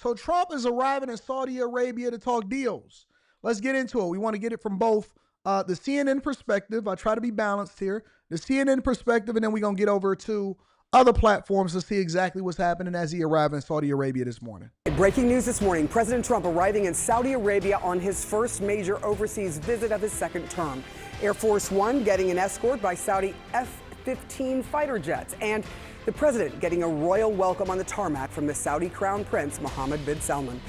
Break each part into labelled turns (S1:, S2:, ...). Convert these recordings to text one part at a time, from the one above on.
S1: So Trump is arriving in Saudi Arabia to talk deals. Let's get into it. We want to get it from both the CNN perspective. I try to be balanced here. The CNN perspective, and then we're going to get over to other platforms to see exactly what's happening as he arrived in Saudi Arabia this morning.
S2: Breaking news this morning, President Trump arriving in Saudi Arabia on his first major overseas visit of his second term. Air Force One getting an escort by Saudi F-15 fighter jets, and the president getting a royal welcome on the tarmac from the Saudi Crown Prince Mohammed bin Salman.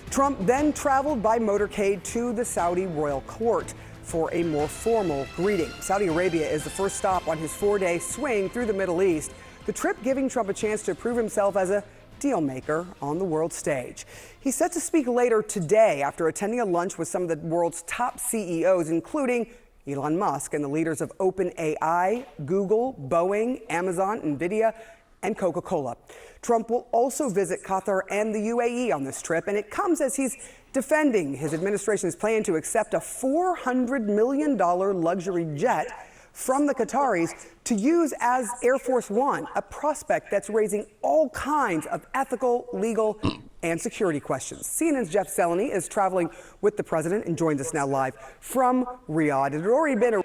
S2: Trump then traveled by motorcade to the Saudi royal court for a more formal greeting. Saudi Arabia is the first stop on his 4-day swing through the Middle East, the trip giving Trump a chance to prove himself as a deal maker on the world stage. He's set to speak later today after attending a lunch with some of the world's top CEOs, including Elon Musk and the leaders of Open AI, Google, Boeing, Amazon, Nvidia, and Coca-Cola. Trump will also visit Qatar and the UAE on this trip, and it comes as he's defending his administration's plan to accept a $400 million luxury jet from the Qataris to use as Air Force One, a prospect that's raising all kinds of ethical, legal, and security questions. CNN's Jeff Seleny is traveling with the president and joins us now live from Riyadh. It had already been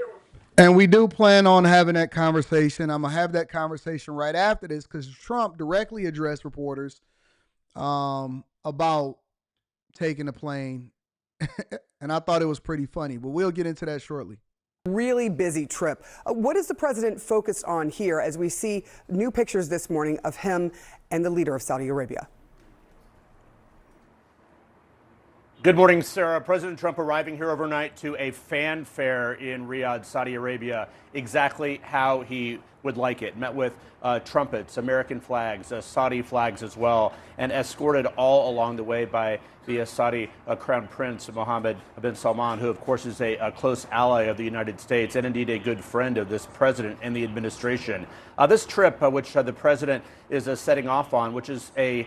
S1: And we do plan on having that conversation. I'm going to have that conversation right after this because Trump directly addressed reporters about taking a plane. And I thought it was pretty funny, but we'll get into that shortly.
S2: Really busy trip. What is the president focused on here as we see new pictures this morning of him and the leader of Saudi Arabia?
S3: Good morning, Sarah. President Trump arriving here overnight to a fanfare in Riyadh, Saudi Arabia, exactly how he would like it. Met with trumpets, American flags, Saudi flags as well, and escorted all along the way by the Saudi Crown Prince Mohammed bin Salman, who of course is a close ally of the United States and indeed a good friend of this president and the administration. This trip, which the president is setting off on, which is the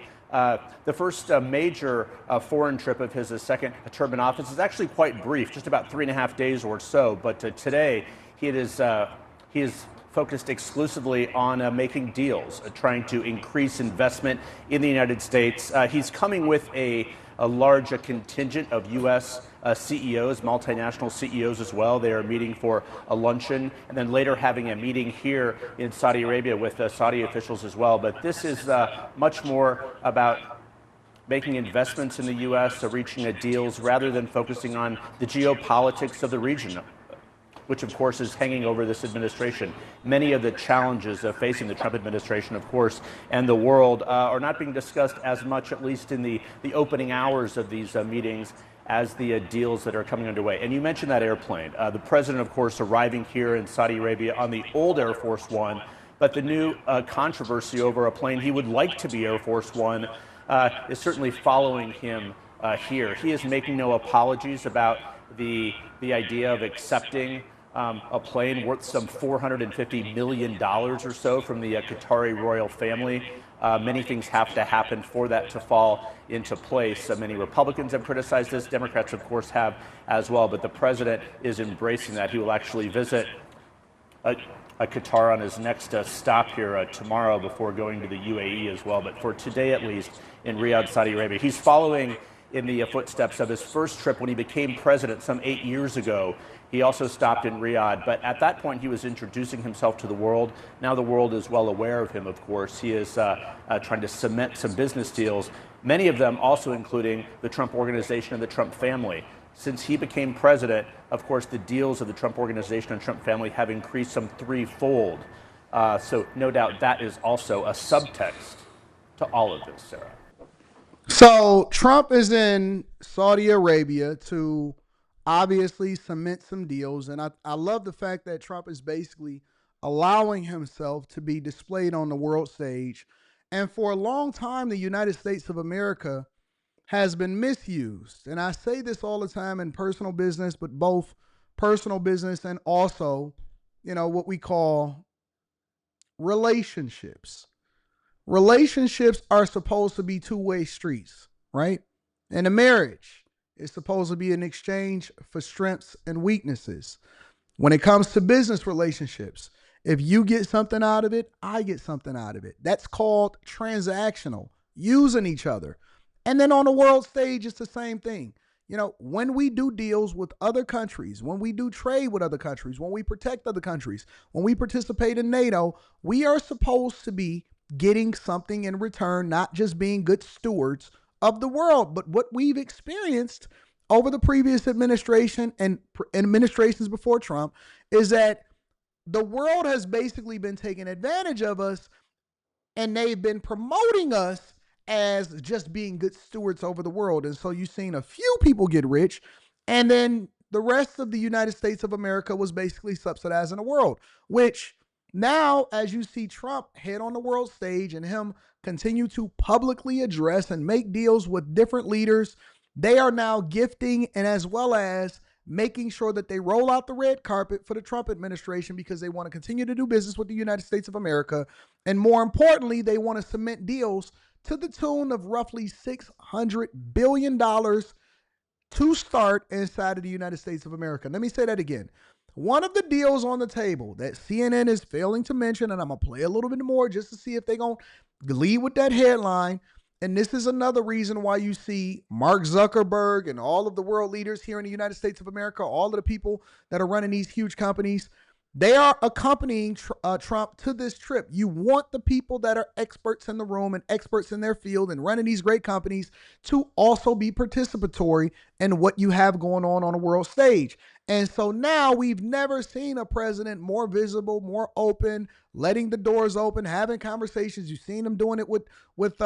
S3: first major foreign trip of his second term in office, is actually quite brief, just about 3.5 days or so. But today he is focused exclusively on making deals, trying to increase investment in the United States. He's coming with a large contingent of U.S. CEOs, multinational CEOs as well. They are meeting for a luncheon and then later having a meeting here in Saudi Arabia with Saudi officials as well. But this is much more about making investments in the U.S., reaching deals rather than focusing on the geopolitics of the region, which of course is hanging over this administration. Many of the challenges facing the Trump administration, of course, and the world are not being discussed as much, at least in the opening hours of these meetings, as the deals that are coming underway. And you mentioned that airplane. The president, of course, arriving here in Saudi Arabia on the old Air Force One, but the new controversy over a plane he would like to be Air Force One is certainly following him here. He is making no apologies about the idea of accepting a plane worth some $450 million or so from the Qatari royal family. Many things have to happen for that to fall into place. Many Republicans have criticized this. Democrats, of course, have as well. But the president is embracing that. He will actually visit Qatar on his next stop here tomorrow before going to the UAE as well. But for today, at least, in Riyadh, Saudi Arabia, he's following in the footsteps of his first trip when he became president some 8 years ago. He also stopped in Riyadh, but at that point he was introducing himself to the world. Now the world is well aware of him, of course. He is trying to cement some business deals, many of them also including the Trump Organization and the Trump family. Since he became president, of course, the deals of the Trump Organization and Trump family have increased some threefold. So no doubt that is also a subtext to all of this, Sarah.
S1: So Trump is in Saudi Arabia to obviously cement some deals. And I love the fact that Trump is basically allowing himself to be displayed on the world stage. And for a long time, the United States of America has been misused. And I say this all the time in personal business, but both personal business and also, what we call relationships. Relationships are supposed to be two-way streets, right? And a marriage is supposed to be an exchange for strengths and weaknesses. When it comes to business relationships, if you get something out of it, I get something out of it. That's called transactional, using each other. And then on the world stage, it's the same thing. You know, when we do deals with other countries, when we do trade with other countries, when we protect other countries, when we participate in NATO, we are supposed to be getting something in return, not just being good stewards of the world. But what we've experienced over the previous administration and administrations before Trump is that the world has basically been taking advantage of us, and they've been promoting us as just being good stewards over the world. And so you've seen a few people get rich, and then the rest of the United States of America was basically subsidizing the world, which now, as you see Trump head on the world stage and him continue to publicly address and make deals with different leaders, they are now gifting and as well as making sure that they roll out the red carpet for the Trump administration because they want to continue to do business with the United States of America. And more importantly, they want to cement deals to the tune of roughly $600 billion to start inside of the United States of America. Let me say that again. One of the deals on the table that CNN is failing to mention, and I'm going to play a little bit more just to see if they're going to lead with that headline. And this is another reason why you see Mark Zuckerberg and all of the world leaders here in the United States of America, all of the people that are running these huge companies, they are accompanying Trump to this trip. You want the people that are experts in the room and experts in their field and running these great companies to also be participatory in what you have going on a world stage. And so now we've never seen a president more visible, more open, letting the doors open, having conversations. You've seen him doing it with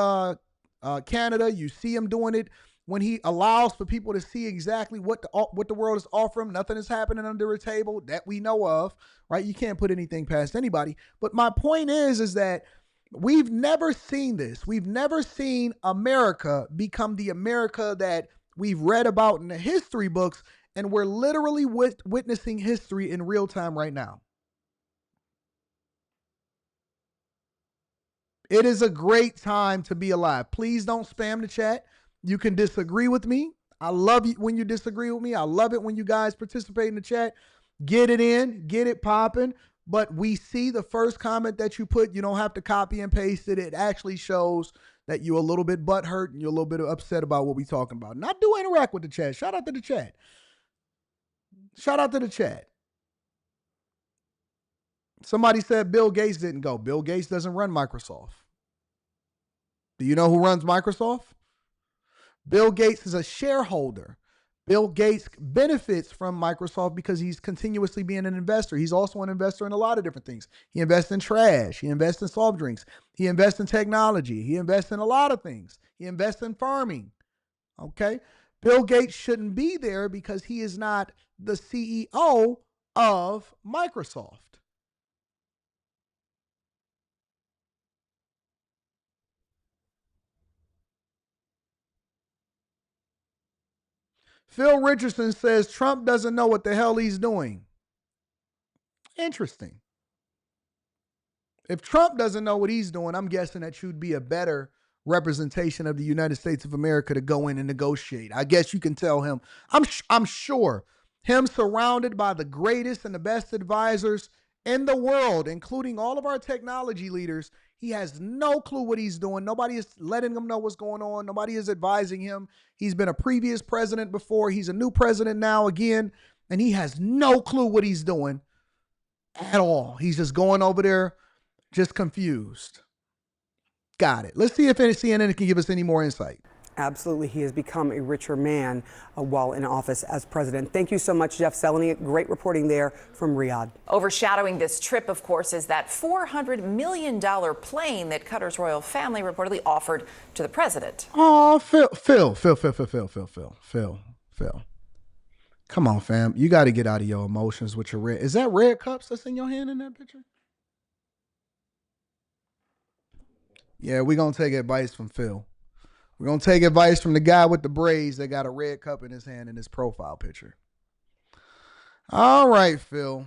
S1: Canada. You see him doing it when he allows for people to see exactly what the world is offering. Nothing is happening under a table that we know of, right? You can't put anything past anybody. But my point is that we've never seen this. We've never seen America become the America that we've read about in the history books, and we're literally witnessing history in real time right now. It is a great time to be alive. Please don't spam the chat. You can disagree with me. I love you when you disagree with me. I love it when you guys participate in the chat. Get it in, get it popping. But we see the first comment that you put. You don't have to copy and paste it. It actually shows that you're a little bit butthurt and you're a little bit upset about what we're talking about. And I do interact with the chat. Shout out to the chat. Shout out to the chat. Somebody said Bill Gates didn't go. Bill Gates doesn't run Microsoft. Do you know who runs Microsoft? Bill Gates is a shareholder. Bill Gates benefits from Microsoft because he's continuously being an investor. He's also an investor in a lot of different things. He invests in trash. He invests in soft drinks. He invests in technology. He invests in a lot of things. He invests in farming. Okay? Bill Gates shouldn't be there because he is not the CEO of Microsoft. Phil Richardson says Trump doesn't know what the hell he's doing. Interesting. If Trump doesn't know what he's doing, I'm guessing that you'd be a better representation of the United States of America to go in and negotiate. I guess you can tell him. I'm sure him surrounded by the greatest and the best advisors in the world, including all of our technology leaders, he has no clue what he's doing. Nobody is letting him know what's going on. Nobody is advising him. He's been a previous president before. He's a new president now again, and he has no clue what he's doing at all. He's just going over there, just confused. Got it. Let's see if CNN can give us any more insight.
S2: Absolutely. He has become a richer man while in office as president. Thank you so much, Jeff Seleny. Great reporting there from Riyadh.
S4: Overshadowing this trip, of course, is that $400 million plane that Qatar's royal family reportedly offered to the president.
S1: Oh, Phil. Come on, fam. You got to get out of your emotions with your red. Is that red cups that's in your hand in that picture? Yeah, we're going to take advice from Phil. We're going to take advice from the guy with the braids that got a red cup in his hand in his profile picture. All right, Phil.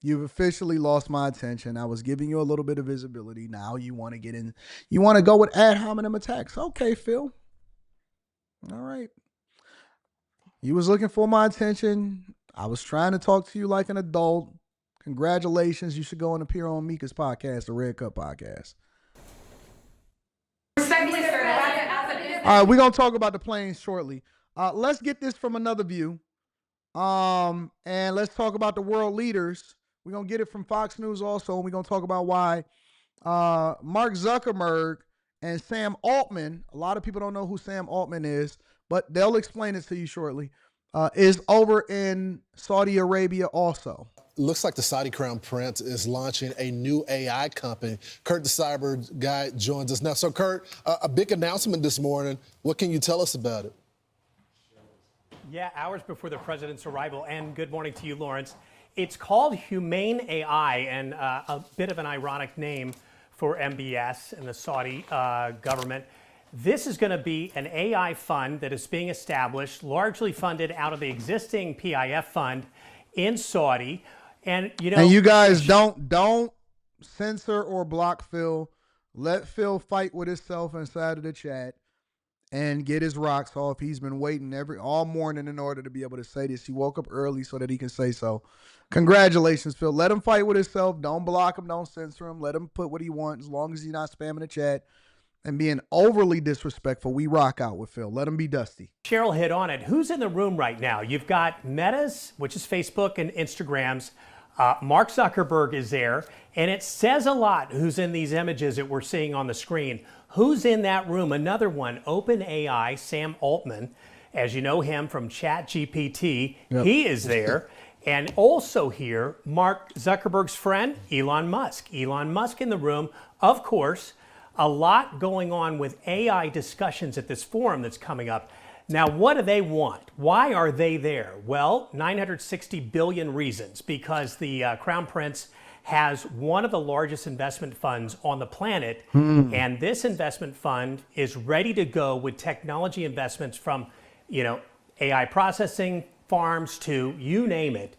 S1: You've officially lost my attention. I was giving you a little bit of visibility. Now you want to get in. You want to go with ad hominem attacks. Okay, Phil. All right. You was looking for my attention. I was trying to talk to you like an adult. Congratulations. You should go and appear on Mika's podcast, the Red Cup Podcast.
S5: Respectfully,
S1: All right, we're gonna talk about the planes shortly. Let's get this from another view. And let's talk about the world leaders. We're gonna get it from Fox News also, and we're gonna talk about why Mark Zuckerberg and Sam Altman, a lot of people don't know who Sam Altman is, but they'll explain it to you shortly, is over in Saudi Arabia also.
S5: Looks like the Saudi Crown Prince is launching a new AI company. Kurt, the cyber guy, joins us now. So, Kurt, a big announcement this morning. What can you tell us about it?
S6: Yeah, hours before the president's arrival. And good morning to you, Lawrence. It's called Humane AI, and a bit of an ironic name for MBS and the Saudi government. This is going to be an AI fund that is being established, largely funded out of the existing PIF fund in Saudi. And you
S1: guys don't censor or block Phil. Let Phil fight with himself inside of the chat and get his rocks off. He's been waiting all morning in order to be able to say this. He woke up early so that he can say so. Congratulations, Phil. Let him fight with himself. Don't block him. Don't censor him. Let him put what he wants as long as he's not spamming the chat and being overly disrespectful. We rock out with Phil. Let him be dusty.
S6: Cheryl hit on it. Who's in the room right now? You've got Meta's, which is Facebook, and Instagram's. Mark Zuckerberg is there, and it says a lot who's in these images that we're seeing on the screen. Who's in that room? Another one, OpenAI, Sam Altman, as you know him from ChatGPT. Yep. He is there. And also here, Mark Zuckerberg's friend, Elon Musk. Elon Musk in the room, of course. A lot going on with AI discussions at this forum that's coming up. Now, what do they want? Why are they there? Well, 960 billion reasons, because the Crown Prince has one of the largest investment funds on the planet, and this investment fund is ready to go with technology investments from, AI processing farms to you name it.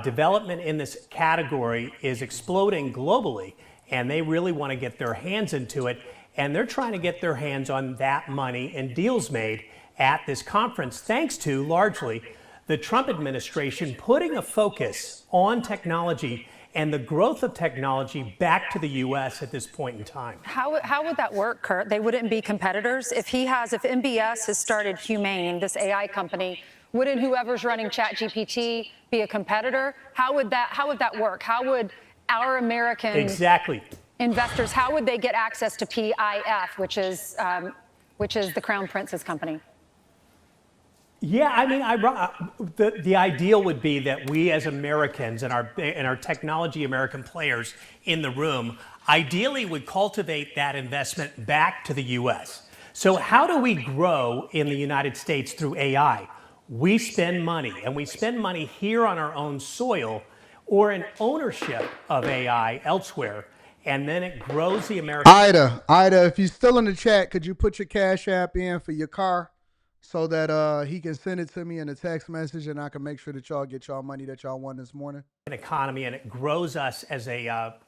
S6: Development in this category is exploding globally, and they really want to get their hands into it, and they're trying to get their hands on that money and deals made at this conference, thanks to largely the Trump administration putting a focus on technology and the growth of technology back to the U.S. at this point in time.
S7: How would that work, Kurt? They wouldn't be competitors? If MBS has started Humane, this AI company, wouldn't whoever's running ChatGPT be a competitor? How would that work? How would our American investors, how would they get access to PIF, which is the Crown Prince's company?
S6: Yeah, I mean, the ideal would be that we as Americans and our technology American players in the room ideally would cultivate that investment back to the U.S. So how do we grow in the United States through AI? We spend money, and we spend money here on our own soil or in ownership of AI elsewhere, and then it grows the American...
S1: Ida, if you're still in the chat, could you put your Cash App in for your car so that he can send it to me in a text message, and I can make sure that y'all get y'all money that y'all won this morning?
S6: An economy, and it grows us as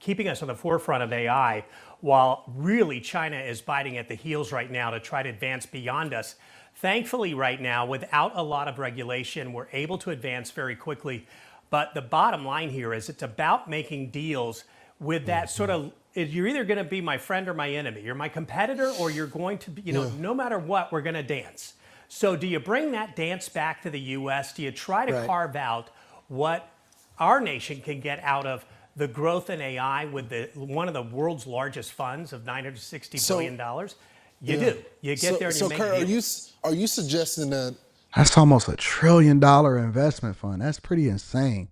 S6: keeping us on the forefront of AI, while really China is biting at the heels right now to try to advance beyond us. Thankfully, right now, without a lot of regulation, we're able to advance very quickly. But the bottom line here is it's about making deals with that sort of, you're either going to be my friend or my enemy. You're my competitor, or you're going to be, no matter what, we're going to dance. So do you bring that dance back to the U.S.? Do you try to carve out what our nation can get out of the growth in AI with one of the world's largest funds of $960 billion? You do. You get there and you make deals.
S5: Are you suggesting that...
S1: That's almost $1 trillion investment fund. That's pretty insane.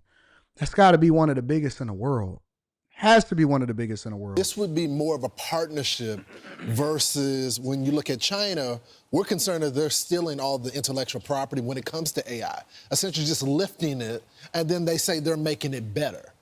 S1: That's got to be one of the biggest in the world. Has to be one of the biggest in the world.
S5: This would be more of a partnership versus when you look at China, we're concerned that they're stealing all the intellectual property when it comes to AI, essentially just lifting it, and then they say they're making it better.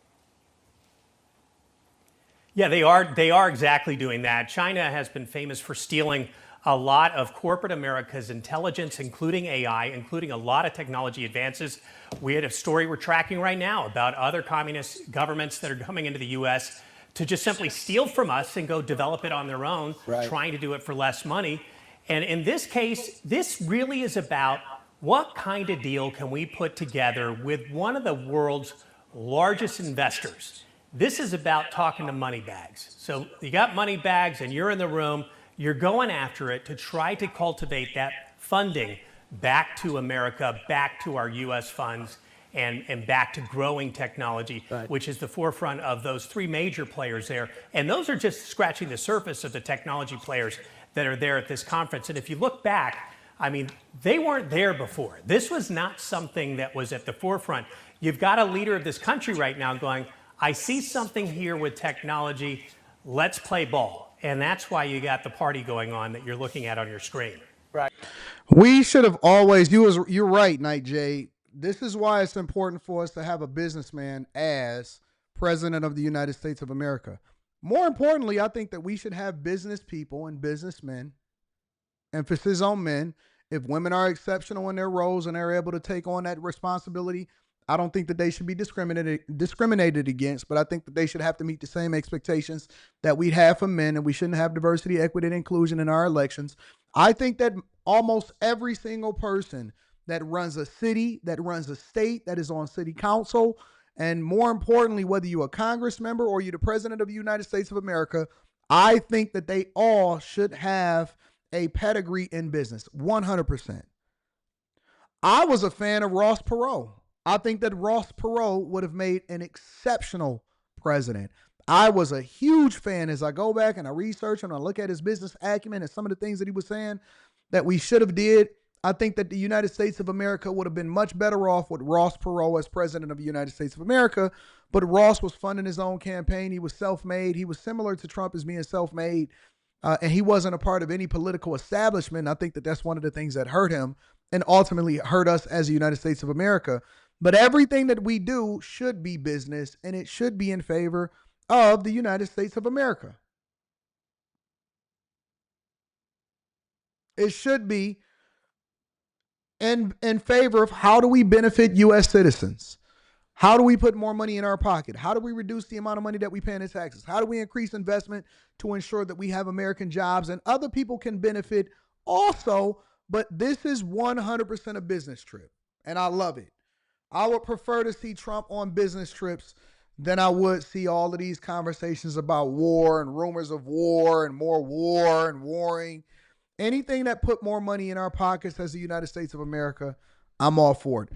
S6: Yeah, they are exactly doing that. China has been famous for stealing a lot of corporate America's intelligence, including AI, including a lot of technology advances. We had a story we're tracking right now about other communist governments that are coming into the U.S. to just simply steal from us and go develop it on their own, trying to do it for less money. And in this case, this really is about what kind of deal can we put together with one of the world's largest investors. This is about talking to money bags. So you got money bags and you're in the room. You're going after it to try to cultivate that funding back to America, back to our U.S. funds, and back to growing technology, which is the forefront of those three major players there. And those are just scratching the surface of the technology players that are there at this conference. And if you look back, I mean, they weren't there before. This was not something that was at the forefront. You've got a leader of this country right now going, I see something here with technology, let's play ball. And that's why you got the party going on that you're looking at on your screen.
S3: Right.
S1: We should have always, you're right, Night J. This is why it's important for us to have a businessman as president of the United States of America. More importantly, I think that we should have business people and businessmen, emphasis on men. If women are exceptional in their roles and they're able to take on that responsibility, I don't think that they should be discriminated against, but I think that they should have to meet the same expectations that we'd have for men, and we shouldn't have diversity, equity, and inclusion in our elections. I think that almost every single person that runs a city, that runs a state, that is on city council, and more importantly, whether you're a Congress member or you're the president of the United States of America, I think that they all should have a pedigree in business, 100%. I was a fan of Ross Perot. I think that Ross Perot would have made an exceptional president. I was a huge fan as I go back and I research and I look at his business acumen and some of the things that he was saying that we should have did. I think that the United States of America would have been much better off with Ross Perot as president of the United States of America. But Ross was funding his own campaign. He was self-made. He was similar to Trump as being self-made. And he wasn't a part of any political establishment. I think that that's one of the things that hurt him and ultimately hurt us as the United States of America. But everything that we do should be business, and it should be in favor of the United States of America. It should be in favor of how do we benefit U.S. citizens? How do we put more money in our pocket? How do we reduce the amount of money that we pay in taxes? How do we increase investment to ensure that we have American jobs and other people can benefit also? But this is 100% a business trip, and I love it. I would prefer to see Trump on business trips than I would see all of these conversations about war and rumors of war and more war and warring. Anything that put more money in our pockets as the United States of America, I'm all for it.